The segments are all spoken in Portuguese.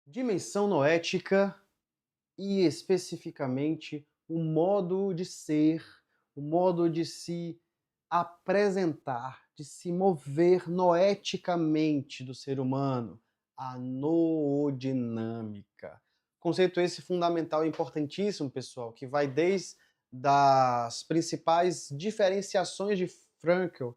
Dimensão noética e, especificamente, o modo de ser, o modo de se apresentar, de se mover noeticamente do ser humano, a noodinâmica. Conceito esse fundamental e importantíssimo, pessoal, que vai desde das principais diferenciações de Frankl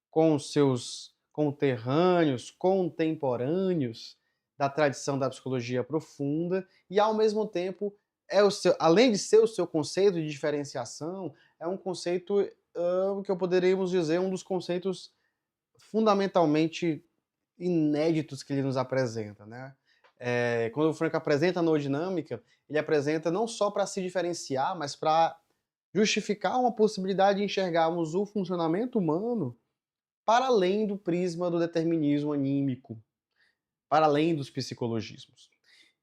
com seus conterrâneos, contemporâneos da tradição da psicologia profunda e, ao mesmo tempo, além de ser o seu conceito de diferenciação, é um conceito que eu poderíamos dizer um dos conceitos fundamentalmente inéditos que ele nos apresenta, né? Quando o Frank apresenta a noodinâmica, ele apresenta não só para se diferenciar, mas para justificar uma possibilidade de enxergarmos o funcionamento humano para além do prisma do determinismo anímico, para além dos psicologismos.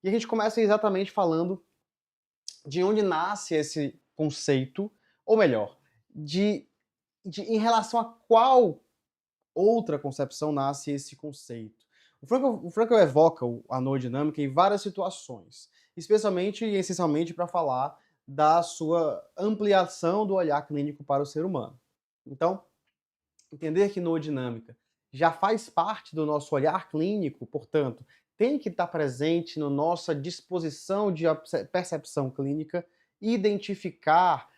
E a gente começa exatamente falando de onde nasce esse conceito, ou melhor, em relação a qual outra concepção nasce esse conceito. O Frankl evoca a noodinâmica em várias situações, especialmente e essencialmente para falar da sua ampliação do olhar clínico para o ser humano. Então, entender que noodinâmica já faz parte do nosso olhar clínico, portanto, tem que estar presente na nossa disposição de percepção clínica, identificar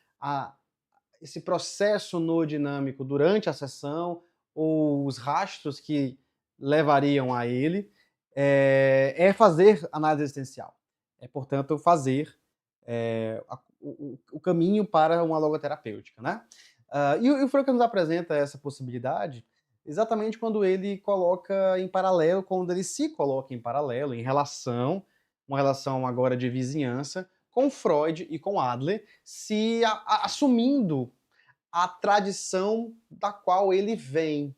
esse processo noodinâmico durante a sessão, ou os rastros que levariam a ele, fazer análise existencial. Portanto, fazer o caminho para uma logoterapêutica, né? E o Frankl nos apresenta essa possibilidade exatamente quando ele coloca em paralelo, quando ele se coloca em paralelo, uma relação agora de vizinhança, com Freud e com Adler, assumindo a tradição da qual ele vem.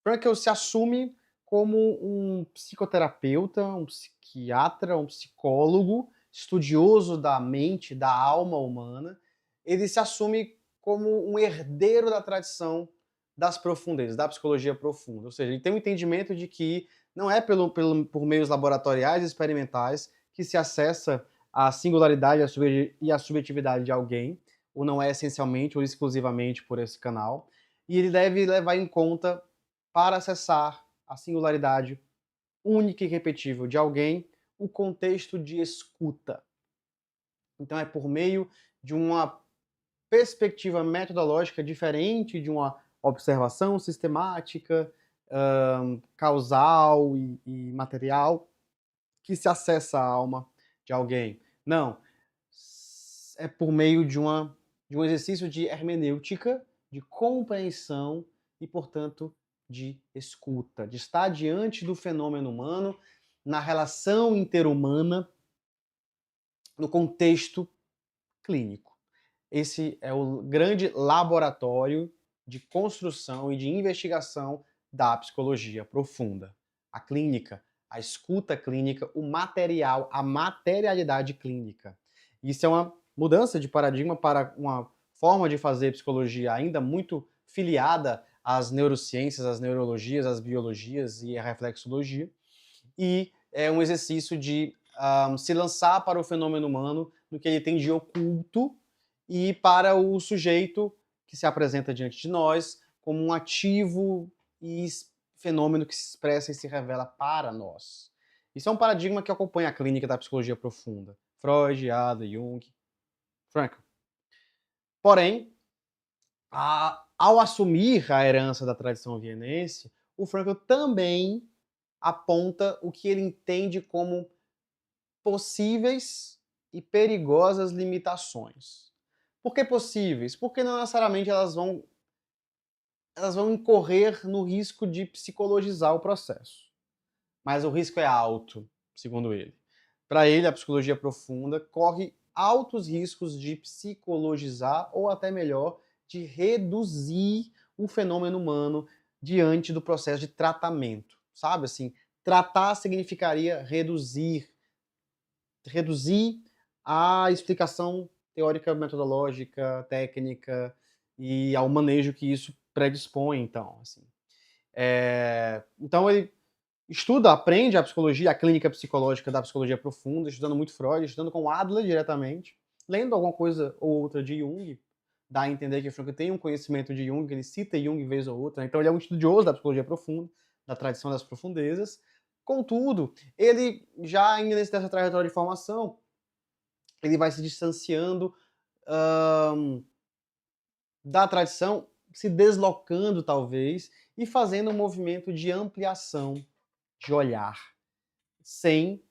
Frankl se assume como um psicoterapeuta, um psiquiatra, um psicólogo, estudioso da mente, da alma humana. Ele se assume como um herdeiro da tradição das profundezas, da psicologia profunda. Ou seja, ele tem um entendimento de que não é por meios laboratoriais e experimentais que se acessa a singularidade e a subjetividade de alguém, ou não é essencialmente ou exclusivamente por esse canal. E ele deve levar em conta, para acessar a singularidade única e irrepetível de alguém, o contexto de escuta. Então é por meio de uma perspectiva metodológica diferente de uma observação sistemática, causal e material, que se acessa a alma de alguém. Não. É por meio de um exercício de hermenêutica, de compreensão e, portanto, de escuta, de estar diante do fenômeno humano, na relação interhumana, no contexto clínico. Esse é o grande laboratório de construção e de investigação da psicologia profunda. A clínica, a escuta clínica, o material, a materialidade clínica. Isso é uma mudança de paradigma para uma forma de fazer psicologia ainda muito filiada às neurociências, às neurologias, às biologias e à reflexologia. E é um exercício de se lançar para o fenômeno humano no que ele tem de oculto e para o sujeito que se apresenta diante de nós como um ativo e fenômeno que se expressa e se revela para nós. Isso é um paradigma que acompanha a clínica da psicologia profunda. Freud, Adler, Jung, Frankl. Porém, ao assumir a herança da tradição vienense, o Frankl também aponta o que ele entende como possíveis e perigosas limitações. Por que possíveis? Porque não necessariamente elas vão incorrer no risco de psicologizar o processo. Mas o risco é alto, segundo ele. Para ele, a psicologia profunda corre altos riscos de psicologizar, ou até melhor, de reduzir o fenômeno humano diante do processo de tratamento. Sabe assim, tratar significaria reduzir a explicação teórica, metodológica, técnica e ao manejo que isso predispõe, então, assim. Então ele estuda, aprende a psicologia, a clínica psicológica da psicologia profunda, estudando muito Freud, estudando com Adler diretamente, lendo alguma coisa ou outra de Jung, dá a entender que Frankl tem um conhecimento de Jung, ele cita Jung vez ou outra, então ele é um estudioso da psicologia profunda, da tradição das profundezas. Contudo, ele já ainda nessa trajetória de formação, ele vai se distanciando da tradição, se deslocando talvez, e fazendo um movimento de ampliação de olhar, sem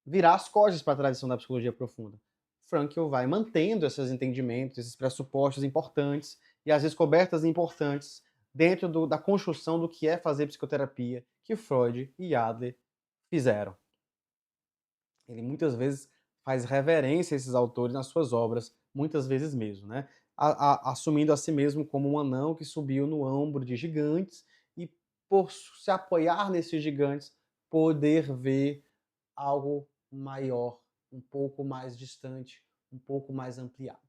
virar as costas para a tradição da psicologia profunda. Frankl vai mantendo esses entendimentos, esses pressupostos importantes e as descobertas importantes dentro da construção do que é fazer psicoterapia que Freud e Adler fizeram. Ele muitas vezes faz reverência a esses autores nas suas obras, muitas vezes mesmo, né? Assumindo a si mesmo como um anão que subiu no ombro de gigantes e, por se apoiar nesses gigantes, poder ver algo maior, um pouco mais distante, um pouco mais ampliado.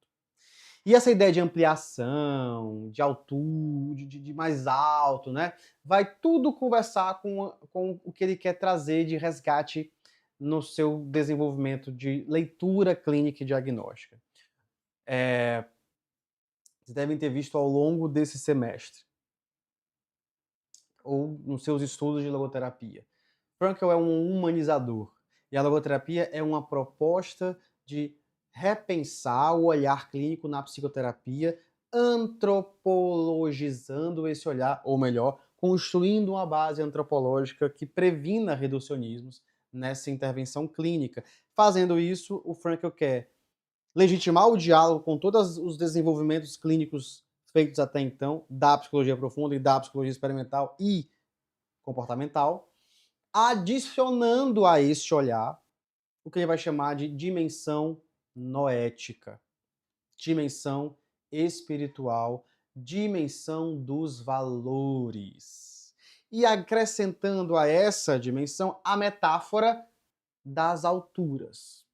E essa ideia de ampliação, de altura, de mais alto, né? Vai tudo conversar com o que ele quer trazer de resgate no seu desenvolvimento de leitura clínica e diagnóstica. Vocês devem ter visto ao longo desse semestre, ou nos seus estudos de logoterapia. Frankl é um humanizador, e a logoterapia é uma proposta de repensar o olhar clínico na psicoterapia, antropologizando esse olhar, ou melhor, construindo uma base antropológica que previna reducionismos nessa intervenção clínica. Fazendo isso, o Frankl quer legitimar o diálogo com todos os desenvolvimentos clínicos feitos até então, da psicologia profunda e da psicologia experimental e comportamental, adicionando a este olhar o que ele vai chamar de dimensão noética, dimensão espiritual, dimensão dos valores. E acrescentando a essa dimensão a metáfora das alturas,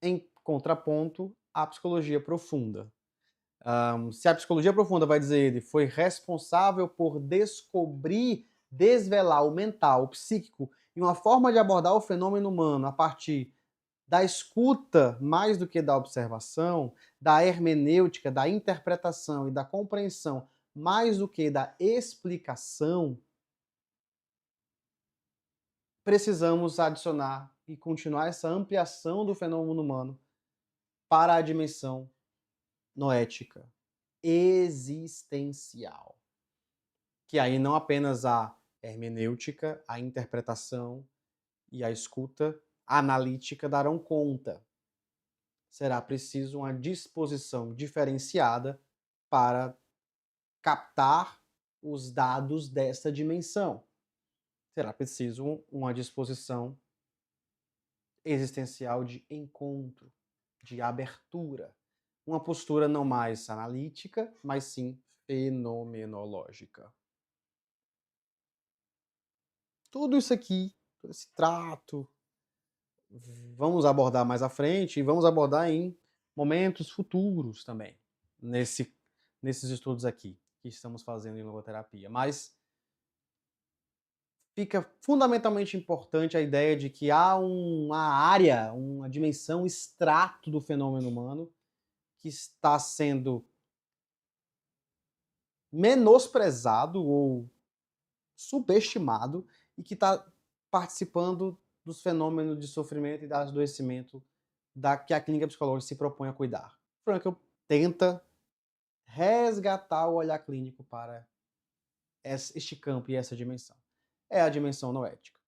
em contraponto à psicologia profunda. Se a psicologia profunda, vai dizer ele, foi responsável por descobrir, desvelar o mental, o psíquico, e uma forma de abordar o fenômeno humano a partir da escuta mais do que da observação, da hermenêutica, da interpretação e da compreensão mais do que da explicação, precisamos adicionar e continuar essa ampliação do fenômeno humano para a dimensão noética, existencial. Que aí não apenas a hermenêutica, a interpretação e a escuta analítica darão conta. Será preciso uma disposição diferenciada para captar os dados desta dimensão. Será preciso uma disposição existencial de encontro, de abertura. Uma postura não mais analítica, mas sim fenomenológica. Tudo isso aqui, todo esse trato, vamos abordar mais à frente e vamos abordar em momentos futuros também, nesses estudos aqui que estamos fazendo em logoterapia. Mas fica fundamentalmente importante a ideia de que há uma área, uma dimensão, extrato do fenômeno humano que está sendo menosprezado ou subestimado e que está participando dos fenômenos de sofrimento e de adoecimento que a clínica psicológica se propõe a cuidar. Frankl tenta resgatar o olhar clínico para este campo e essa dimensão. É a dimensão noética.